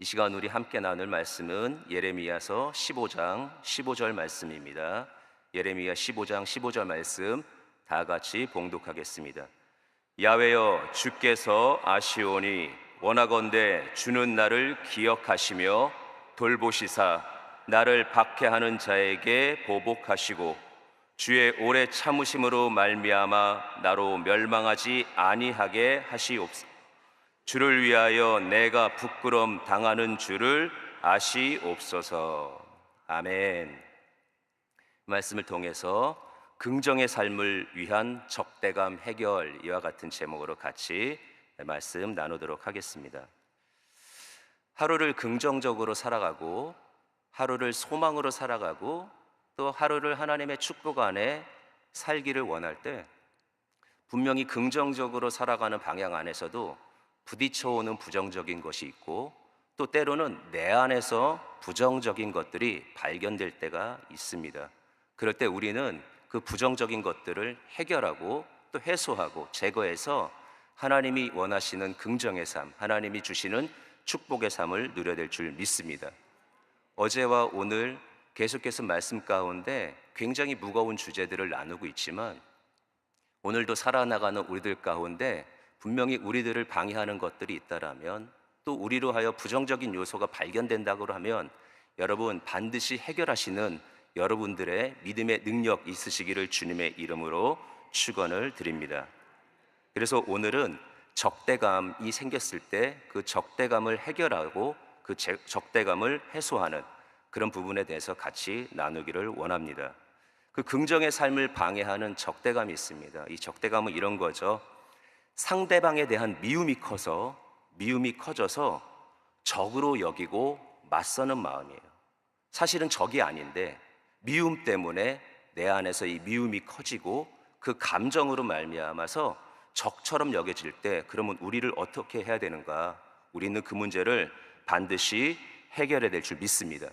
이 시간 우리 함께 나눌 말씀은 예레미야서 15장 15절 말씀입니다. 예레미야 15장 15절 말씀 다 같이 봉독하겠습니다. 야훼여, 주께서 아시오니 원하건대 주는 나를 기억하시며 돌보시사 나를 박해하는 자에게 보복하시고 주의 오래 참으심으로 말미암아 나로 멸망하지 아니하게 하시옵소서. 주를 위하여 내가 부끄럼 당하는 줄을 아시옵소서. 아멘. 말씀을 통해서 긍정의 삶을 위한 적대감 해결, 이와 같은 제목으로 같이 말씀 나누도록 하겠습니다. 하루를 긍정적으로 살아가고, 하루를 소망으로 살아가고, 또 하루를 하나님의 축복 안에 살기를 원할 때 분명히 긍정적으로 살아가는 방향 안에서도 부딪혀오는 부정적인 것이 있고, 또 때로는 내 안에서 부정적인 것들이 발견될 때가 있습니다. 그럴 때 우리는 그 부정적인 것들을 해결하고 또 해소하고 제거해서 하나님이 원하시는 긍정의 삶, 하나님이 주시는 축복의 삶을 누려야 될 줄 믿습니다. 어제와 오늘 계속해서 말씀 가운데 굉장히 무거운 주제들을 나누고 있지만, 오늘도 살아나가는 우리들 가운데 분명히 우리들을 방해하는 것들이 있다라면, 또 우리로 하여 부정적인 요소가 발견된다고 하면 여러분 반드시 해결하시는 여러분들의 믿음의 능력 있으시기를 주님의 이름으로 축원을 드립니다. 그래서 오늘은 적대감이 생겼을 때 그 적대감을 해결하고 그 적대감을 해소하는 그런 부분에 대해서 같이 나누기를 원합니다. 그 긍정의 삶을 방해하는 적대감이 있습니다. 이 적대감은 이런 거죠. 상대방에 대한 미움이 커져서 적으로 여기고 맞서는 마음이에요. 사실은 적이 아닌데 미움 때문에 내 안에서 이 미움이 커지고 그 감정으로 말미암아서 적처럼 여겨질 때, 그러면 우리를 어떻게 해야 되는가? 우리는 그 문제를 반드시 해결해야 될 줄 믿습니다.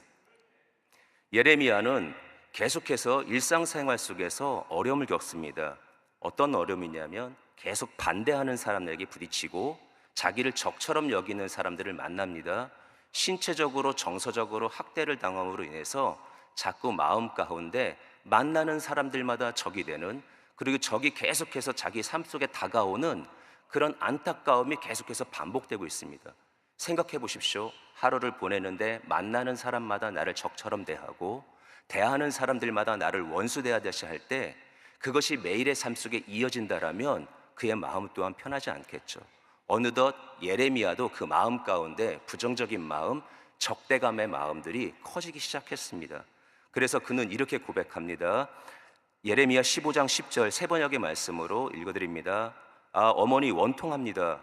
예레미야는 계속해서 일상생활 속에서 어려움을 겪습니다. 어떤 어려움이냐면 계속 반대하는 사람들에게 부딪히고 자기를 적처럼 여기는 사람들을 만납니다. 신체적으로 정서적으로 학대를 당함으로 인해서 자꾸 마음 가운데 만나는 사람들마다 적이 되는, 그리고 적이 계속해서 자기 삶 속에 다가오는 그런 안타까움이 계속해서 반복되고 있습니다. 생각해 보십시오. 하루를 보내는데 만나는 사람마다 나를 적처럼 대하고 대하는 사람들마다 나를 원수 대하듯이 할 때, 그것이 매일의 삶 속에 이어진다라면 그의 마음 또한 편하지 않겠죠. 어느덧 예레미야도 그 마음 가운데 부정적인 마음, 적대감의 마음들이 커지기 시작했습니다. 그래서 그는 이렇게 고백합니다. 예레미야 15장 10절 세 번역의 말씀으로 읽어드립니다. 어머니 원통합니다.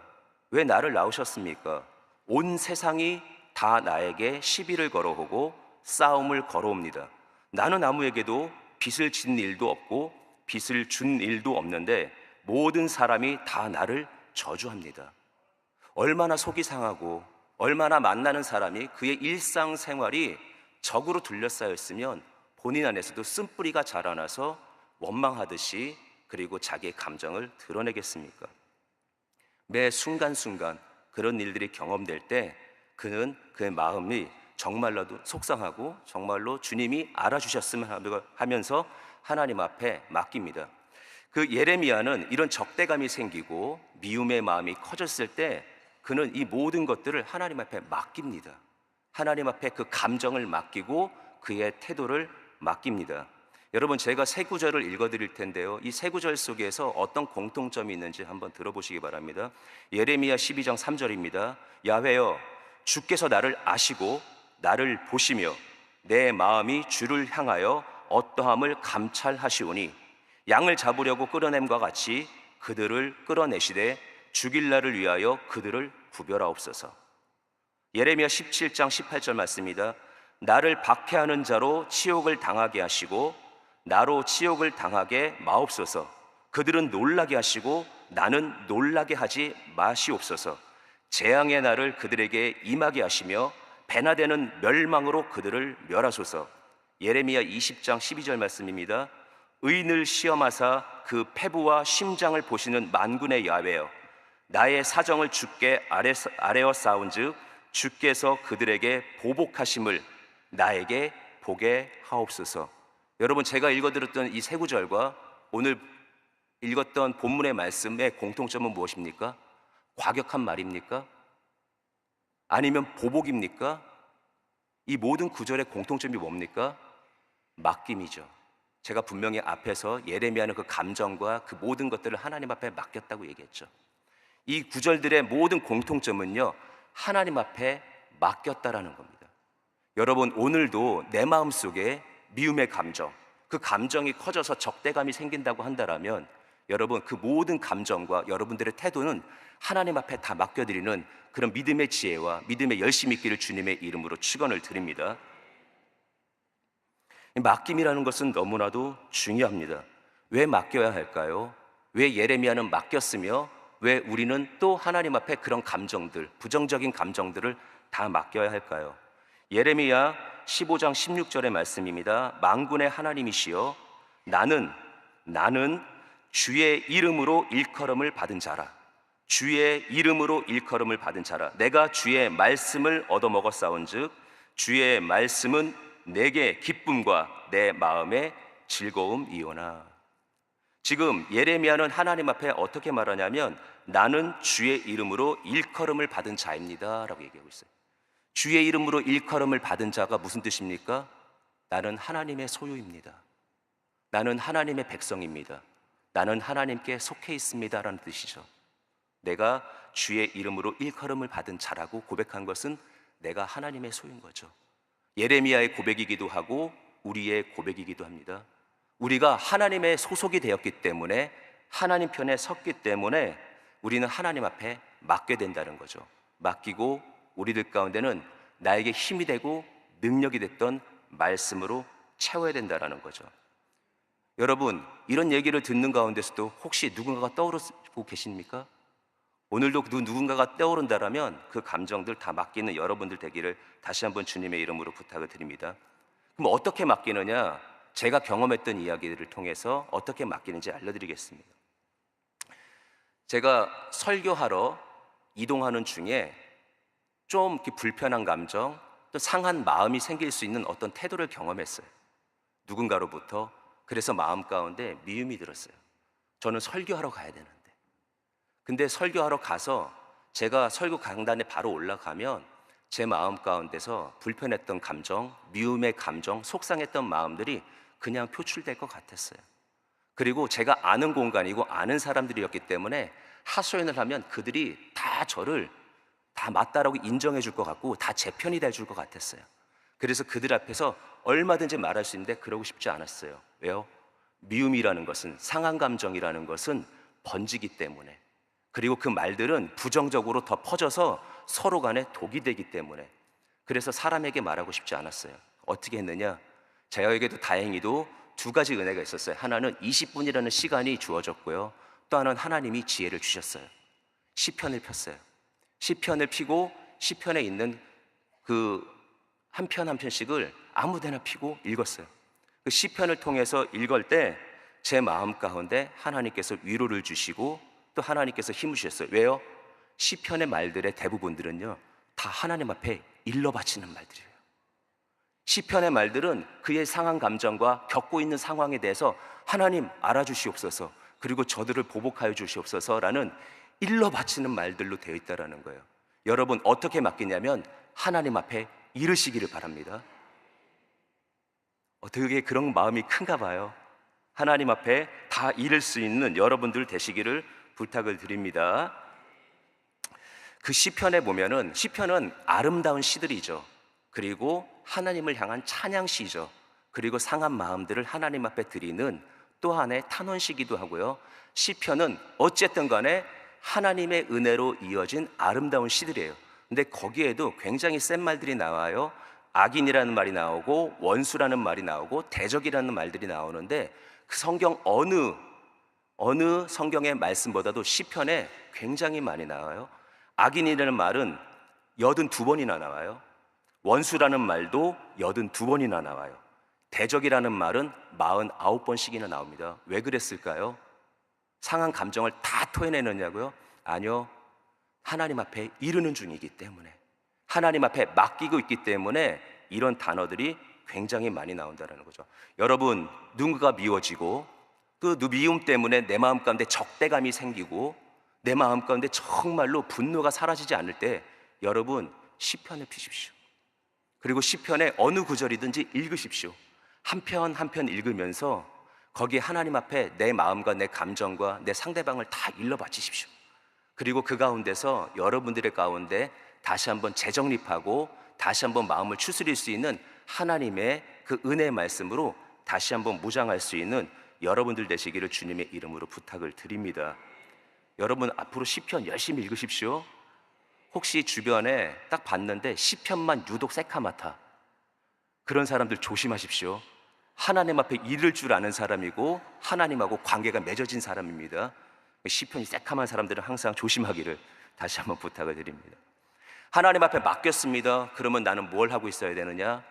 왜 나를 낳으셨습니까? 온 세상이 다 나에게 시비를 걸어오고 싸움을 걸어옵니다. 나는 아무에게도 빚을 진 일도 없고 빚을 준 일도 없는데 모든 사람이 다 나를 저주합니다. 얼마나 속이 상하고 얼마나 만나는 사람이 그의 일상생활이 적으로 둘러싸였으면 본인 안에서도 쓴뿌리가 자라나서 원망하듯이, 그리고 자기의 감정을 드러내겠습니까? 매 순간순간 그런 일들이 경험될 때 그는 그의 마음이 정말로도 속상하고 정말로 주님이 알아주셨으면 하면서 하나님 앞에 맡깁니다. 그 예레미야는 이런 적대감이 생기고 미움의 마음이 커졌을 때 그는 이 모든 것들을 하나님 앞에 맡깁니다. 하나님 앞에 그 감정을 맡기고 그의 태도를 맡깁니다. 여러분, 제가 세 구절을 읽어드릴 텐데요, 이 세 구절 속에서 어떤 공통점이 있는지 한번 들어보시기 바랍니다. 예레미야 12장 3절입니다. 야훼여, 주께서 나를 아시고 나를 보시며 내 마음이 주를 향하여 어떠함을 감찰하시오니 양을 잡으려고 끌어냄과 같이 그들을 끌어내시되 죽일 날을 위하여 그들을 구별하옵소서. 예레미야 17장 18절 말씀입니다. 나를 박해하는 자로 치욕을 당하게 하시고 나로 치욕을 당하게 마옵소서. 그들은 놀라게 하시고 나는 놀라게 하지 마시옵소서. 재앙의 날을 그들에게 임하게 하시며 배나 되는 멸망으로 그들을 멸하소서. 예레미야 20장 12절 말씀입니다. 의인을 시험하사 그 패부와 심장을 보시는 만군의 야훼여, 나의 사정을 주께 아뢰어 싸운즉 주께서 그들에게 보복하심을 나에게 보게 하옵소서. 여러분, 제가 읽어드렸던 이 세 구절과 오늘 읽었던 본문의 말씀의 공통점은 무엇입니까? 과격한 말입니까? 아니면 보복입니까? 이 모든 구절의 공통점이 뭡니까? 맡김이죠. 제가 분명히 앞에서 예레미야는 그 감정과 그 모든 것들을 하나님 앞에 맡겼다고 얘기했죠. 이 구절들의 모든 공통점은요, 하나님 앞에 맡겼다라는 겁니다. 여러분, 오늘도 내 마음속에 미움의 감정, 그 감정이 커져서 적대감이 생긴다고 한다면 여러분, 그 모든 감정과 여러분들의 태도는 하나님 앞에 다 맡겨드리는 그런 믿음의 지혜와 믿음의 열심이 있기를 주님의 이름으로 축원을 드립니다. 맡김이라는 것은 너무나도 중요합니다. 왜 맡겨야 할까요? 왜 예레미야는 맡겼으며 왜 우리는 또 하나님 앞에 그런 감정들, 부정적인 감정들을 다 맡겨야 할까요? 예레미야 15장 16절의 말씀입니다. 만군의 하나님이시여, 나는 주의 이름으로 일컬음을 받은 자라. 주의 이름으로 일컬음을 받은 자라. 내가 주의 말씀을 얻어먹었사온즉 주의 말씀은 내게 기쁨과 내 마음의 즐거움이오나. 지금 예레미야는 하나님 앞에 어떻게 말하냐면 나는 주의 이름으로 일컬음을 받은 자입니다 라고 얘기하고 있어요. 주의 이름으로 일컬음을 받은 자가 무슨 뜻입니까? 나는 하나님의 소유입니다. 나는 하나님의 백성입니다. 나는 하나님께 속해 있습니다 라는 뜻이죠. 내가 주의 이름으로 일컬음을 받은 자라고 고백한 것은 내가 하나님의 소유인 거죠. 예레미야의 고백이기도 하고 우리의 고백이기도 합니다. 우리가 하나님의 소속이 되었기 때문에, 하나님 편에 섰기 때문에 우리는 하나님 앞에 맡게 된다는 거죠. 맡기고 우리들 가운데는 나에게 힘이 되고 능력이 됐던 말씀으로 채워야 된다는 거죠. 여러분, 이런 얘기를 듣는 가운데서도 혹시 누군가가 떠오르고 계십니까? 오늘도 누군가가 떠오른다라면 그 감정들 다 맡기는 여러분들 되기를 다시 한번 주님의 이름으로 부탁을 드립니다. 그럼 어떻게 맡기느냐? 제가 경험했던 이야기들을 통해서 어떻게 맡기는지 알려드리겠습니다. 제가 설교하러 이동하는 중에 좀 이렇게 불편한 감정, 또 상한 마음이 생길 수 있는 어떤 태도를 경험했어요. 누군가로부터. 그래서 마음 가운데 미움이 들었어요. 저는 설교하러 가야 되는데. 근데 설교하러 가서 제가 설교 강단에 바로 올라가면 제 마음 가운데서 불편했던 감정, 미움의 감정, 속상했던 마음들이 그냥 표출될 것 같았어요. 그리고 제가 아는 공간이고 아는 사람들이었기 때문에 하소연을 하면 그들이 다 저를 다 맞다라고 인정해 줄 것 같고 다 제 편이 돼 줄 것 같았어요. 그래서 그들 앞에서 얼마든지 말할 수 있는데 그러고 싶지 않았어요. 왜요? 미움이라는 것은, 상한 감정이라는 것은 번지기 때문에, 그리고 그 말들은 부정적으로 더 퍼져서 서로 간에 독이 되기 때문에, 그래서 사람에게 말하고 싶지 않았어요. 어떻게 했느냐? 저에게도 다행히도 두 가지 은혜가 있었어요. 하나는 20분이라는 시간이 주어졌고요. 또 하나는 하나님이 지혜를 주셨어요. 시편을 폈어요. 시편을 피고 시편에 있는 그 한 편 한 편씩을 아무데나 피고 읽었어요. 그 시편을 통해서 읽을 때 제 마음 가운데 하나님께서 위로를 주시고 또 하나님께서 힘을 주셨어요. 왜요? 시편의 말들의 대부분들은요, 다 하나님 앞에 일러 바치는 말들이에요. 시편의 말들은 그의 상한 감정과 겪고 있는 상황에 대해서 하나님 알아주시옵소서, 그리고 저들을 보복하여 주시옵소서라는 일러 바치는 말들로 되어 있다는 거예요. 여러분, 어떻게 맡기냐면 하나님 앞에 이르시기를 바랍니다. 어떻게 그런 마음이 큰가 봐요. 하나님 앞에 다 이를 수 있는 여러분들 되시기를 부탁을 드립니다. 그 시편에 보면은, 시편은 아름다운 시들이죠. 그리고 하나님을 향한 찬양시죠. 그리고 상한 마음들을 하나님 앞에 드리는 또 하나의 탄원시기도 하고요. 시편은 어쨌든 간에 하나님의 은혜로 이어진 아름다운 시들이에요. 근데 거기에도 굉장히 센 말들이 나와요. 악인이라는 말이 나오고 원수라는 말이 나오고 대적이라는 말들이 나오는데, 그 성경 어느 성경의 말씀보다도 시편에 굉장히 많이 나와요. 악인이라는 말은 82번이나 나와요. 원수라는 말도 82번이나 나와요. 대적이라는 말은 49번씩이나 나옵니다. 왜 그랬을까요? 상한 감정을 다 토해내느냐고요? 아니요. 하나님 앞에 이르는 중이기 때문에, 하나님 앞에 맡기고 있기 때문에 이런 단어들이 굉장히 많이 나온다는 거죠. 여러분, 누군가가 미워지고 그 미움 때문에 내 마음 가운데 적대감이 생기고 내 마음 가운데 정말로 분노가 사라지지 않을 때 여러분 시편을 피십시오. 그리고 시편의 어느 구절이든지 읽으십시오. 한 편 한 편 읽으면서 거기에 하나님 앞에 내 마음과 내 감정과 내 상대방을 다 일러 바치십시오. 그리고 그 가운데서 여러분들의 가운데 다시 한번 재정립하고 다시 한번 마음을 추스릴 수 있는 하나님의 그 은혜의 말씀으로 다시 한번 무장할 수 있는 여러분들 되시기를 주님의 이름으로 부탁을 드립니다. 여러분 앞으로 시편 열심히 읽으십시오. 혹시 주변에 딱 봤는데 시편만 유독 새카맣다, 그런 사람들 조심하십시오. 하나님 앞에 이를 줄 아는 사람이고 하나님하고 관계가 맺어진 사람입니다. 시편이 새카만 사람들은 항상 조심하기를 다시 한번 부탁을 드립니다. 하나님 앞에 맡겼습니다. 그러면 나는 뭘 하고 있어야 되느냐?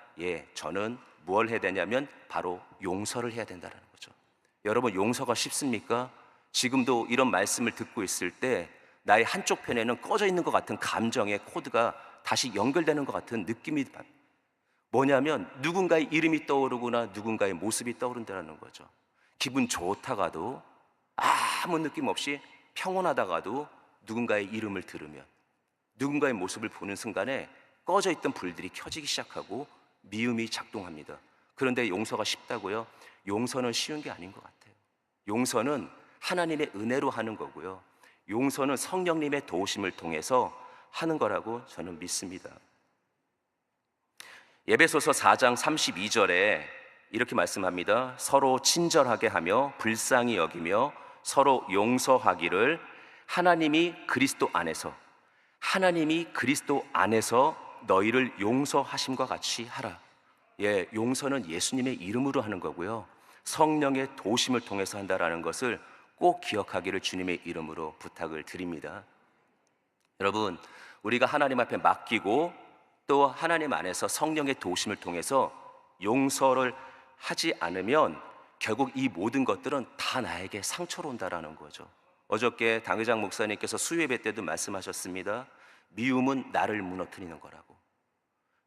저는 뭘 해야 되냐면 바로 용서를 해야 된다는 거죠. 여러분, 용서가 쉽습니까? 지금도 이런 말씀을 듣고 있을 때 나의 한쪽 편에는 꺼져 있는 것 같은 감정의 코드가 다시 연결되는 것 같은 느낌이 뭐냐면 누군가의 이름이 떠오르거나 누군가의 모습이 떠오른다는 거죠. 기분 좋다가도 아무 느낌 없이 평온하다가도 누군가의 이름을 들으면 누군가의 모습을 보는 순간에 꺼져 있던 불들이 켜지기 시작하고 미움이 작동합니다. 그런데 용서가 쉽다고요? 용서는 쉬운 게 아닌 것 같아요. 용서는 하나님의 은혜로 하는 거고요. 용서는 성령님의 도우심을 통해서 하는 거라고 저는 믿습니다. 에베소서 4장 32절에 이렇게 말씀합니다. 서로 친절하게 하며 불쌍히 여기며 서로 용서하기를 하나님이 그리스도 안에서 너희를 용서하심과 같이 하라. 용서는 예수님의 이름으로 하는 거고요. 성령의 도우심을 통해서 한다라는 것을 꼭 기억하기를 주님의 이름으로 부탁을 드립니다. 여러분, 우리가 하나님 앞에 맡기고 또 하나님 안에서 성령의 도우심을 통해서 용서를 하지 않으면 결국 이 모든 것들은 다 나에게 상처로 온다라는 거죠. 어저께 당회장 목사님께서 수요예배 때도 말씀하셨습니다. 미움은 나를 무너뜨리는 거라고.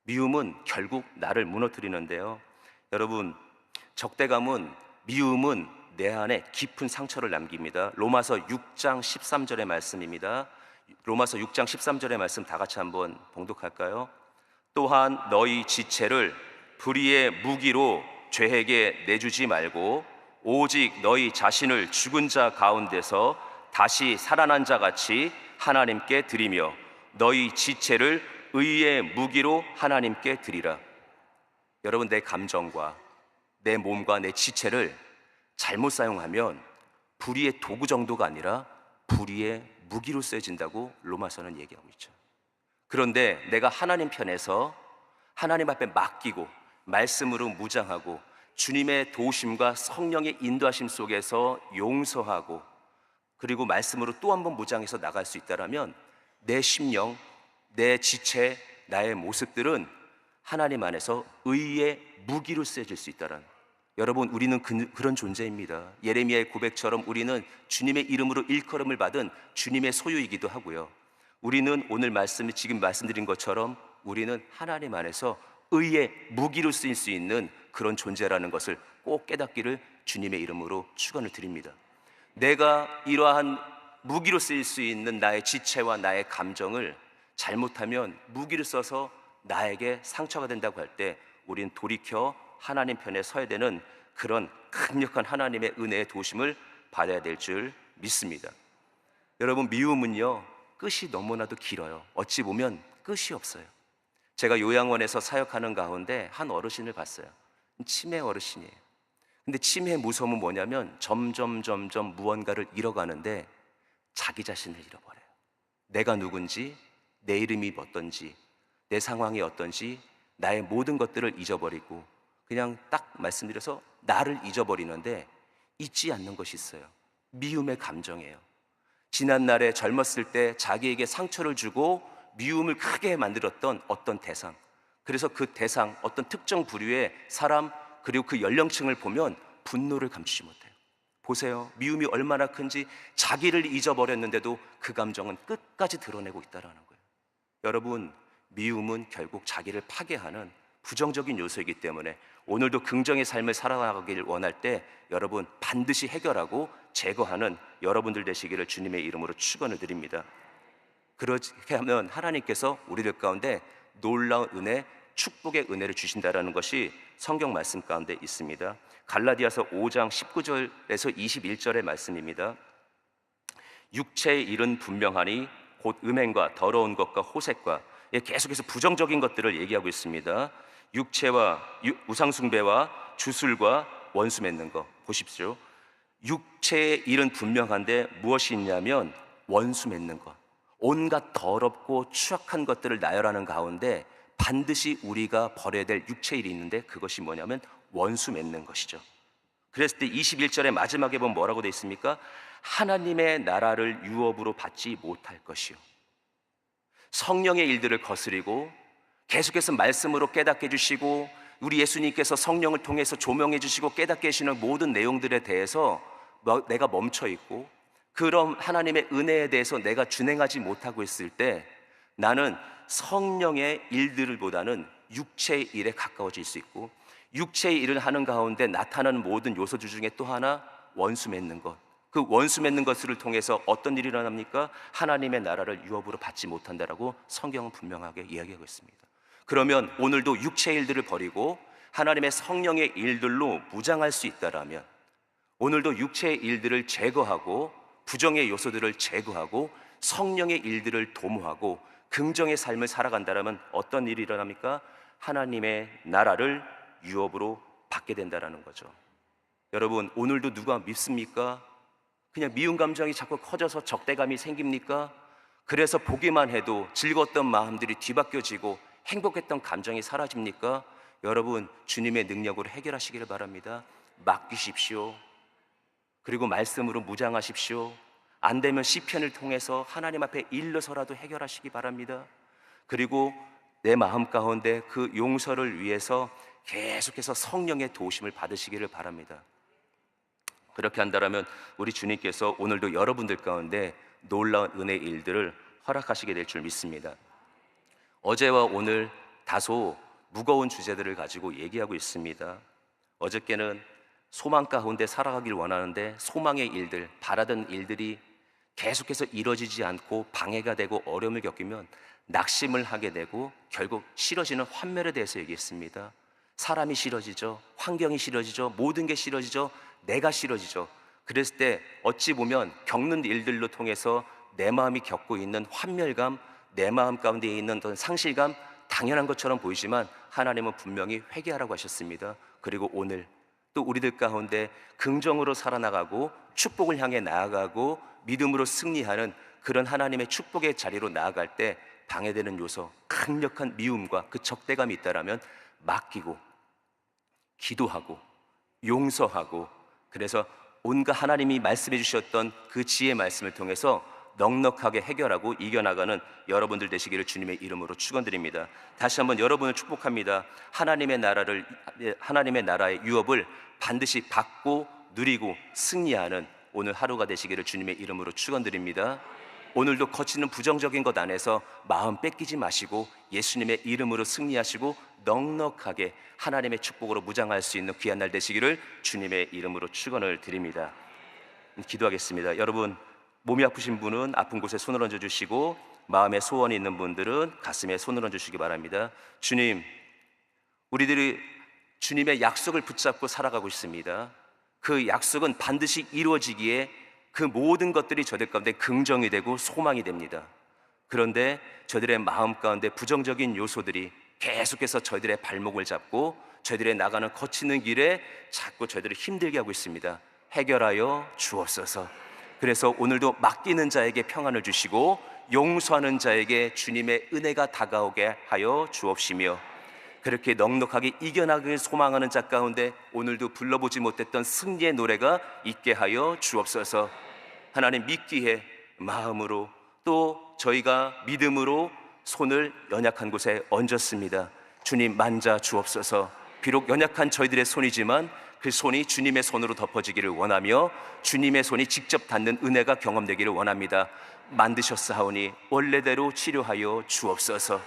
미움은 결국 나를 무너뜨리는데요. 여러분, 적대감은, 미움은 내 안에 깊은 상처를 남깁니다. 로마서 6장 13절의 말씀입니다. 로마서 6장 13절의 말씀 다 같이 한번 봉독할까요? 또한 너희 지체를 불의의 무기로 죄에게 내주지 말고 오직 너희 자신을 죽은 자 가운데서 다시 살아난 자 같이 하나님께 드리며 너희 지체를 의의 무기로 하나님께 드리라. 여러분, 내 감정과 내 몸과 내 지체를 잘못 사용하면 불의의 도구 정도가 아니라 불의의 무기로 쓰여진다고 로마서는 얘기하고 있죠. 그런데 내가 하나님 편에서 하나님 앞에 맡기고 말씀으로 무장하고 주님의 도우심과 성령의 인도하심 속에서 용서하고 그리고 말씀으로 또 한 번 무장해서 나갈 수 있다면 내 심령, 내 지체, 나의 모습들은 하나님 안에서 의의 무기로 쓰여질 수 있다는, 여러분, 우리는 그런 존재입니다. 예레미야의 고백처럼 우리는 주님의 이름으로 일컬음을 받은 주님의 소유이기도 하고요. 우리는 오늘 지금 말씀드린 것처럼 우리는 하나님 안에서 의의 무기로 쓰일 수 있는 그런 존재라는 것을 꼭 깨닫기를 주님의 이름으로 축원을 드립니다. 내가 이러한 무기로 쓰일 수 있는 나의 지체와 나의 감정을 잘못하면 무기를 써서 나에게 상처가 된다고 할 때 우린 돌이켜 하나님 편에 서야 되는 그런 강력한 하나님의 은혜의 도우심을 받아야 될 줄 믿습니다. 여러분, 미움은요 끝이 너무나도 길어요. 어찌 보면 끝이 없어요. 제가 요양원에서 사역하는 가운데 한 어르신을 봤어요. 치매 어르신이에요. 근데 치매의 무서움은 뭐냐면 점점 무언가를 잃어가는데 자기 자신을 잃어버려요. 내가 누군지, 내 이름이 어떤지, 내 상황이 어떤지, 나의 모든 것들을 잊어버리고 그냥 딱 말씀드려서 나를 잊어버리는데 잊지 않는 것이 있어요. 미움의 감정이에요. 지난날에 젊었을 때 자기에게 상처를 주고 미움을 크게 만들었던 어떤 대상, 그래서 그 대상, 어떤 특정 부류의 사람 그리고 그 연령층을 보면 분노를 감추지 못해요. 보세요, 미움이 얼마나 큰지. 자기를 잊어버렸는데도 그 감정은 끝까지 드러내고 있다는 거예요. 여러분, 미움은 결국 자기를 파괴하는 부정적인 요소이기 때문에 오늘도 긍정의 삶을 살아가길 원할 때 여러분 반드시 해결하고 제거하는 여러분들 되시기를 주님의 이름으로 축원을 드립니다. 그렇게 하면 하나님께서 우리들 가운데 놀라운 은혜, 축복의 은혜를 주신다라는 것이 성경 말씀 가운데 있습니다. 갈라디아서 5장 19절에서 21절의 말씀입니다. 육체의 일은 분명하니 곧 음행과 더러운 것과 호색과, 계속해서 부정적인 것들을 얘기하고 있습니다. 육체와 우상숭배와 주술과 원수 맺는 것 보십시오. 육체의 일은 분명한데 무엇이 있냐면 원수 맺는 것, 온갖 더럽고 추악한 것들을 나열하는 가운데 반드시 우리가 버려야 될 육체의 일이 있는데 그것이 뭐냐면 원수 맺는 것이죠. 그랬을 때 21절의 마지막에 보면 뭐라고 되어 있습니까? 하나님의 나라를 유업으로 받지 못할 것이요, 성령의 일들을 거스리고 계속해서 말씀으로 깨닫게 해주시고 우리 예수님께서 성령을 통해서 조명해 주시고 깨닫게 해주시는 모든 내용들에 대해서 내가 멈춰 있고 그런 하나님의 은혜에 대해서 내가 준행하지 못하고 있을 때 나는 성령의 일들보다는 육체의 일에 가까워질 수 있고, 육체의 일을 하는 가운데 나타나는 모든 요소들 중에 또 하나 원수 맺는 것, 그 원수 맺는 것을 통해서 어떤 일이 일어납니까? 하나님의 나라를 유업으로 받지 못한다라고 성경은 분명하게 이야기하고 있습니다. 그러면 오늘도 육체의 일들을 버리고 하나님의 성령의 일들로 무장할 수 있다라면 오늘도 육체의 일들을 제거하고 부정의 요소들을 제거하고 성령의 일들을 도모하고 긍정의 삶을 살아간다면 어떤 일이 일어납니까? 하나님의 나라를 유업으로 받게 된다는 거죠. 여러분, 오늘도 누가 밉습니까? 그냥 미운 감정이 자꾸 커져서 적대감이 생깁니까? 그래서 보기만 해도 즐거웠던 마음들이 뒤바뀌어지고 행복했던 감정이 사라집니까? 여러분, 주님의 능력으로 해결하시기를 바랍니다. 맡기십시오. 그리고 말씀으로 무장하십시오. 안 되면 시편을 통해서 하나님 앞에 일러서라도 해결하시기 바랍니다. 그리고 내 마음 가운데 그 용서를 위해서 계속해서 성령의 도우심을 받으시기를 바랍니다. 그렇게 한다면 우리 주님께서 오늘도 여러분들 가운데 놀라운 은혜의 일들을 허락하시게 될 줄 믿습니다. 어제와 오늘 다소 무거운 주제들을 가지고 얘기하고 있습니다. 어저께는 소망 가운데 살아가길 원하는데 소망의 일들, 바라던 일들이 계속해서 이루어지지 않고 방해가 되고 어려움을 겪으면 낙심을 하게 되고 결국 싫어지는 환멸에 대해서 얘기했습니다. 사람이 싫어지죠, 환경이 싫어지죠, 모든 게 싫어지죠, 내가 싫어지죠. 그랬을 때 어찌 보면 겪는 일들로 통해서 내 마음이 겪고 있는 환멸감, 내 마음 가운데 있는 어떤 상실감, 당연한 것처럼 보이지만 하나님은 분명히 회개하라고 하셨습니다. 그리고 오늘 또 우리들 가운데 긍정으로 살아나가고 축복을 향해 나아가고 믿음으로 승리하는 그런 하나님의 축복의 자리로 나아갈 때 방해되는 요소, 강력한 미움과 그 적대감이 있다라면 맡기고 기도하고 용서하고, 그래서 온갖 하나님이 말씀해 주셨던 그 지혜의 말씀을 통해서 넉넉하게 해결하고 이겨나가는 여러분들 되시기를 주님의 이름으로 축원드립니다. 다시 한번 여러분을 축복합니다. 하나님의 나라의 유업을 반드시 받고 누리고 승리하는 오늘 하루가 되시기를 주님의 이름으로 축원드립니다. 오늘도 거치는 부정적인 것 안에서 마음 뺏기지 마시고 예수님의 이름으로 승리하시고 넉넉하게 하나님의 축복으로 무장할 수 있는 귀한 날 되시기를 주님의 이름으로 축원을 드립니다. 기도하겠습니다. 여러분, 몸이 아프신 분은 아픈 곳에 손을 얹어 주시고 마음에 소원이 있는 분들은 가슴에 손을 얹어 주시기 바랍니다. 주님, 우리들이 주님의 약속을 붙잡고 살아가고 있습니다. 그 약속은 반드시 이루어지기에 그 모든 것들이 저들 가운데 긍정이 되고 소망이 됩니다. 그런데 저들의 마음 가운데 부정적인 요소들이 계속해서 저희들의 발목을 잡고 저희들의 나가는 거치는 길에 자꾸 저희들을 힘들게 하고 있습니다. 해결하여 주옵소서. 그래서 오늘도 맡기는 자에게 평안을 주시고 용서하는 자에게 주님의 은혜가 다가오게 하여 주옵시며, 그렇게 넉넉하게 이겨나가길 소망하는 자 가운데 오늘도 불러보지 못했던 승리의 노래가 있게 하여 주옵소서. 하나님, 믿기에 마음으로 또 저희가 믿음으로 손을 연약한 곳에 얹었습니다. 주님, 만져 주옵소서. 비록 연약한 저희들의 손이지만 그 손이 주님의 손으로 덮어지기를 원하며 주님의 손이 직접 닿는 은혜가 경험되기를 원합니다. 만드셨사오니 원래대로 치료하여 주옵소서.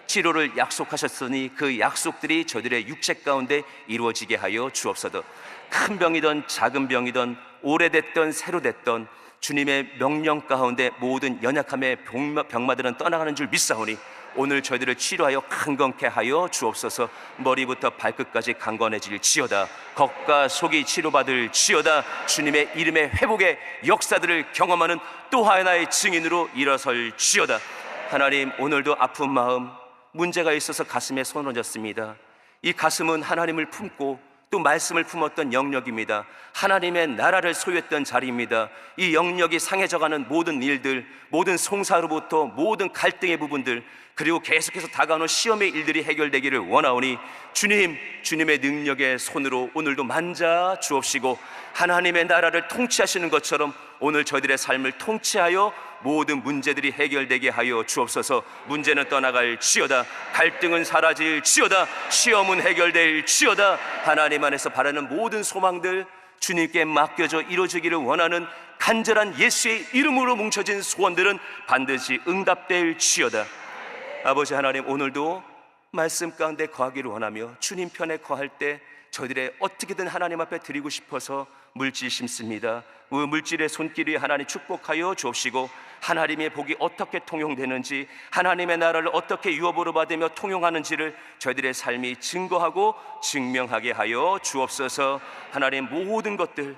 치료를 약속하셨으니 그 약속들이 저희들의 육체 가운데 이루어지게 하여 주옵소서. 큰 병이든 작은 병이든 오래됐든 새로 됐든 주님의 명령 가운데 모든 연약함의 병마들은 떠나가는 줄 믿사오니 오늘 저희들을 치료하여 강건케 하여 주옵소서. 머리부터 발끝까지 강건해질지어다. 겉과 속이 치료받을 지어다. 주님의 이름의 회복의 역사들을 경험하는 또 하나의 증인으로 일어설 지어다. 하나님, 오늘도 아픈 마음, 문제가 있어서 가슴에 손을 얹었습니다. 이 가슴은 하나님을 품고 또 말씀을 품었던 영역입니다. 하나님의 나라를 소유했던 자리입니다. 이 영역이 상해져가는 모든 일들, 모든 송사로부터 모든 갈등의 부분들, 그리고 계속해서 다가오는 시험의 일들이 해결되기를 원하오니 주님, 주님의 능력의 손으로 오늘도 만져 주옵시고 하나님의 나라를 통치하시는 것처럼 오늘 저희들의 삶을 통치하여 모든 문제들이 해결되게 하여 주옵소서. 문제는 떠나갈 지어다. 갈등은 사라질 지어다. 시험은 해결될 지어다. 하나님 안에서 바라는 모든 소망들 주님께 맡겨져 이루어지기를 원하는 간절한 예수의 이름으로 뭉쳐진 소원들은 반드시 응답될 지어다. 아버지 하나님, 오늘도 말씀 가운데 거하기를 원하며 주님 편에 거할 때 저희들의 어떻게든 하나님 앞에 드리고 싶어서 물질 심습니다. 그 물질의 손길이 하나님 축복하여 주옵시고 하나님의 복이 어떻게 통용되는지, 하나님의 나라를 어떻게 유업으로 받으며 통용하는지를 저희들의 삶이 증거하고 증명하게 하여 주옵소서. 하나님, 모든 것들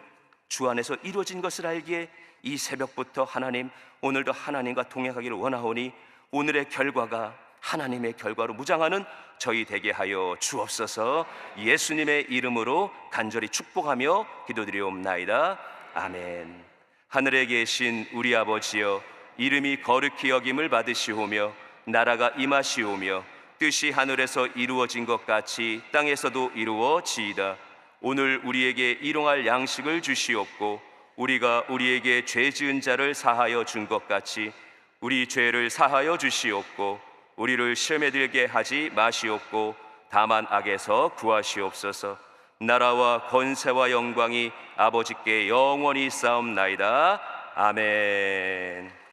주 안에서 이루어진 것을 알기에 이 새벽부터 하나님, 오늘도 하나님과 동행하기를 원하오니 오늘의 결과가 하나님의 결과로 무장하는 저희 되게 하여 주옵소서. 예수님의 이름으로 간절히 축복하며 기도드리옵나이다. 아멘. 하늘에 계신 우리 아버지여, 이름이 거룩히 여김을 받으시오며 나라가 임하시오며 뜻이 하늘에서 이루어진 것 같이 땅에서도 이루어지이다. 오늘 우리에게 일용할 양식을 주시옵고 우리가 우리에게 죄 지은 자를 사하여 준 것 같이 우리 죄를 사하여 주시옵고 우리를 시험에 들게 하지 마시옵고 다만 악에서 구하시옵소서. 나라와 권세와 영광이 아버지께 영원히 쌓옵나이다. 아멘.